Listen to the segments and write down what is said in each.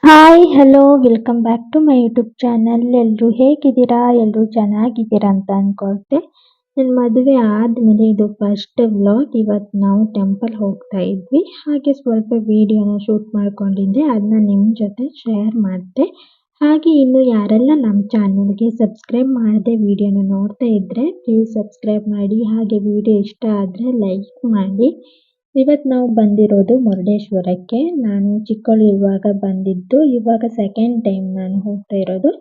Hi hello welcome back to my YouTube channel. ಎಲ್ಲರೂ ಹೇಗಿದ್ದೀರಾ? ಎಲ್ಲರೂ ಚೆನ್ನಾಗಿದ್ದೀರಾ ಅಂತ ಅನ್ಕೊಳ್ತೆ. ನನ್ನ ಮದುವೆ ಆದಮೇಲೆ ಇದು ಫಸ್ಟ್ ವ್ಲಾಗ್. ಇವತ್ತು ನಾವು ಟೆಂಪಲ್ ಹೋಗ್ತಾ ಇದ್ವಿ, ಹಾಗೆ ಸ್ವಲ್ಪ ವಿಡಿಯೋನ ಶೂಟ್ ಮಾಡ್ಕೊಂಡಿದ್ದೆ, ಅದನ್ನ ನಿಮ್ಮ ಜೊತೆ ಶೇರ್ ಮಾಡಿದೆ. ಹಾಗೆ ಇನ್ನು ಯಾರೆಲ್ಲ ನಮ್ಮ ಚಾನಲ್ಗೆ ಸಬ್ಸ್ಕ್ರೈಬ್ ಮಾಡದೆ ವಿಡಿಯೋನ ನೋಡ್ತಾ ಇದ್ದರೆ ಪ್ಲೀಸ್ ಸಬ್ಸ್ಕ್ರೈಬ್ ಮಾಡಿ, ಹಾಗೆ ವಿಡಿಯೋ ಇಷ್ಟ ಆದರೆ ಲೈಕ್ ಮಾಡಿ. ಇವತ್ತು ನಾವು ಬಂದಿರೋದು ಮುರುಡೇಶ್ವರಕ್ಕೆ. ನಾನು ಚಿಕ್ಕವಳಿರುವಾಗ ಬಂದಿದ್ದು, ಇವಾಗ ಸೆಕೆಂಡ್ ಟೈಮ್ ನಾನು ಹೋಗ್ತಾ ಇರೋದು.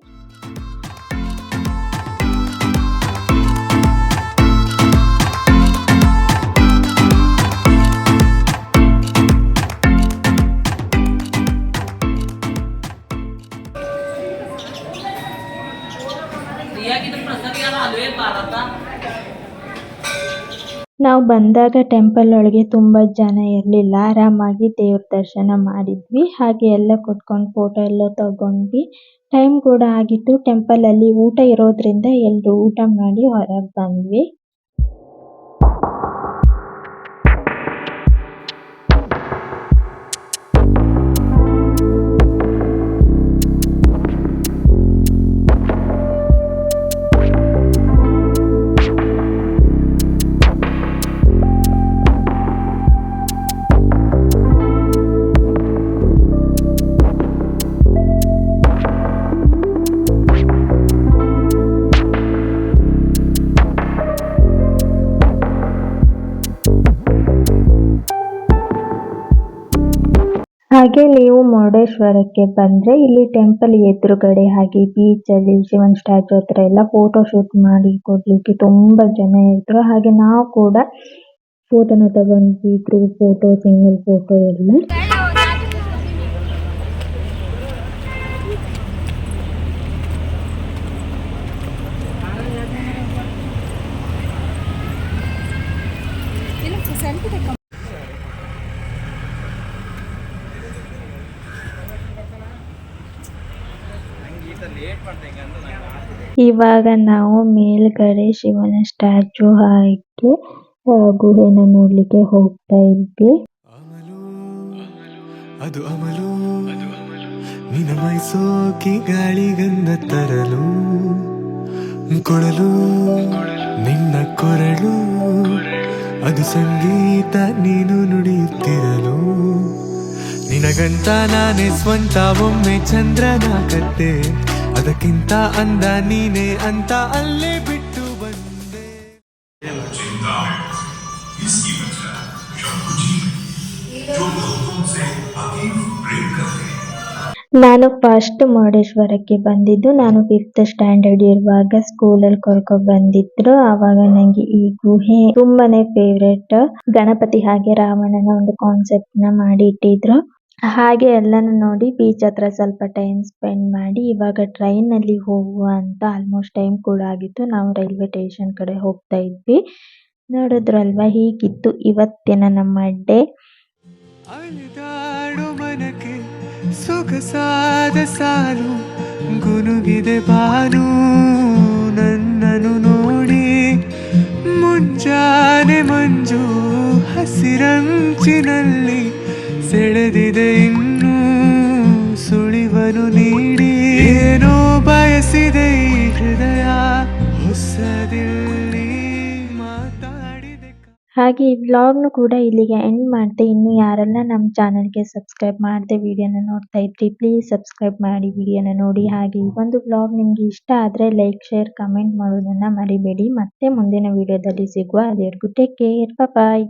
ನಾವು ಬಂದಾಗ ಟೆಂಪಲ್ ಒಳಗೆ ತುಂಬ ಜನ ಇರಲಿಲ್ಲ, ಆರಾಮಾಗಿ ದೇವ್ರ ದರ್ಶನ ಮಾಡಿದ್ವಿ. ಹಾಗೆ ಎಲ್ಲ ಕುತ್ಕೊಂಡು ಫೋಟೋ ಎಲ್ಲ ತಗೊಂಡ್ವಿ. ಟೈಮ್ ಕೂಡ ಆಗಿತ್ತು. ಟೆಂಪಲಲ್ಲಿ ಊಟ ಇರೋದ್ರಿಂದ ಎಲ್ಲರೂ ಊಟ ಮಾಡಿ ಹೊರಗೆ ಬಂದ್ವಿ. ಹಾಗೆ ನೀವು ಮುರುಡೇಶ್ವರಕ್ಕೆ ಬಂದರೆ ಇಲ್ಲಿ ಟೆಂಪಲ್ ಎದುರುಗಡೆ ಹಾಗೆ ಬೀಚಲ್ಲಿ ಶಿವನ್ ಸ್ಟ್ಯಾಚು ಹತ್ರ ಎಲ್ಲ ಫೋಟೋ ಶೂಟ್ ಮಾಡಿ ಕೊಡಲಿಕ್ಕೆ ತುಂಬ ಜನ ಇದ್ರು. ಹಾಗೆ ನಾವು ಕೂಡ ಫೋಟೋನ ತಗೊಂಡ್ವಿ, ಗ್ರೂಪ್ ಫೋಟೋ, ಸಿಂಗಲ್ ಫೋಟೋ ಎಲ್ಲ. ಇವಾಗ ನಾವು ಮೇಲ್ಗಡೆ ಶಿವನ ಸ್ಟ್ಯಾಚು ಹಾಗೆ ಗುಹೆನ ನೋಡ್ಲಿಕ್ಕೆ ಹೋಗ್ತಾ ಇದ್ವಿ. ಅದು ಅಮಲು ನಿನ್ನ ಮೈಸೋಕಿ ಗಾಳಿಗಂಧ ತರಲು, ಕೊಡಲು ನಿನ್ನ ಕೊರಳು ಅದು ಸಂಗೀತ ನೀನು ನುಡಿಯುತ್ತಿರಲು, ನಿನಗಂತ ನಾನೇ ಸ್ವಂತ ಒಮ್ಮೆ ಚಂದ್ರನ ಕತ್ತೆ, ಅದಕ್ಕಿಂತ ಅಂದ ನೀನೇ ಅಂತ ಅಲ್ಲೇ ಬಿಟ್ಟು ಬಂದೆ. ನಾನು ಫಸ್ಟ್ ಮುರುಡೇಶ್ವರಕ್ಕೆ ಬಂದಿದ್ದು ನಾನು 5th ಸ್ಟ್ಯಾಂಡರ್ಡ್ ಇರುವಾಗ ಸ್ಕೂಲಲ್ಲಿ ಕರ್ಕೊಂಡು ಬಂದಿದ್ರು. ಆವಾಗ ನಂಗೆ ಈ ಗುಹೆ ತುಂಬಾನೇ ಫೇವ್ರೆಟ್. ಗಣಪತಿ ಹಾಗೆ ರಾವಣನ ಒಂದು ಕಾನ್ಸೆಪ್ಟ್ ನ ಮಾಡಿ ಇಟ್ಟಿದ್ರು. ಹಾಗೆ ಎಲ್ಲಾನು ನೋಡಿ ಬೀಚ್ ಹತ್ರ ಸ್ವಲ್ಪ ಟೈಮ್ ಸ್ಪೆಂಡ್ ಮಾಡಿ ಇವಾಗ ಟ್ರೈನ್ ನಲ್ಲಿ ಹೋಗುವ ಅಂತ ಆಲ್ಮೋಸ್ಟ್ ಟೈಮ್ ಕೂಡ ಆಗಿತ್ತು. ನಾವು ರೈಲ್ವೆ ಸ್ಟೇಷನ್ ಕಡೆ ಹೋಗ್ತಾ ಇದ್ವಿ. ನೋಡಿದ್ರಲ್ವಾ, ಹೀಗಿತ್ತು ಇವತ್ತಿನ ನಮ್ಮ ಡೇ. ಅಳಿದಾಡು ಮನಕ್ಕೆ ಸೊಗಸಾದ ಸಾಲು ಗುನುಗಿದೆ ಬಾನು ನನ್ನನು ನೋಡಿ, ಮುಂಜಾನೆ ಮಂಜು ಹಸಿರಂಚಿನಲ್ಲಿ ಸೆಳೆದಿದೆ ಇನ್ನೂ ಸುಳಿವನು ನೀಡಿ, ಏನೋ ಬಯಸಿದೆ ಈ ಹೃದಯ ಹೊಸದಿಲ್ಲಿ ಮಾತಾಡಿದೆ. ಹಾಗೆ ಈ ವ್ಲಾಗ್ನು ಕೂಡ ಇಲ್ಲಿಗೆ ಎಂಡ್ ಮಾಡ್ದೆ. ಇನ್ನು ಯಾರೆಲ್ಲ ನಮ್ಮ ಚಾನಲ್ಗೆ ಸಬ್ಸ್ಕ್ರೈಬ್ ಮಾಡದೆ ವಿಡಿಯೋನ ನೋಡ್ತಾ ಇದ್ರಿ ಪ್ಲೀಸ್ ಸಬ್ಸ್ಕ್ರೈಬ್ ಮಾಡಿ ವಿಡಿಯೋನ ನೋಡಿ. ಹಾಗೆ ಈ ಒಂದು ವ್ಲಾಗ್ ನಿಮ್ಗೆ ಇಷ್ಟ ಆದರೆ ಲೈಕ್, ಶೇರ್, ಕಮೆಂಟ್ ಮಾಡೋದನ್ನ ಮರಿಬೇಡಿ. ಮತ್ತೆ ಮುಂದಿನ ವಿಡಿಯೋದಲ್ಲಿ ಸಿಗುವ. ಅಲ್ಲಿವರೆಗೂ ಟೇಕ್ ಕೇರ್, ಬಾಯ್.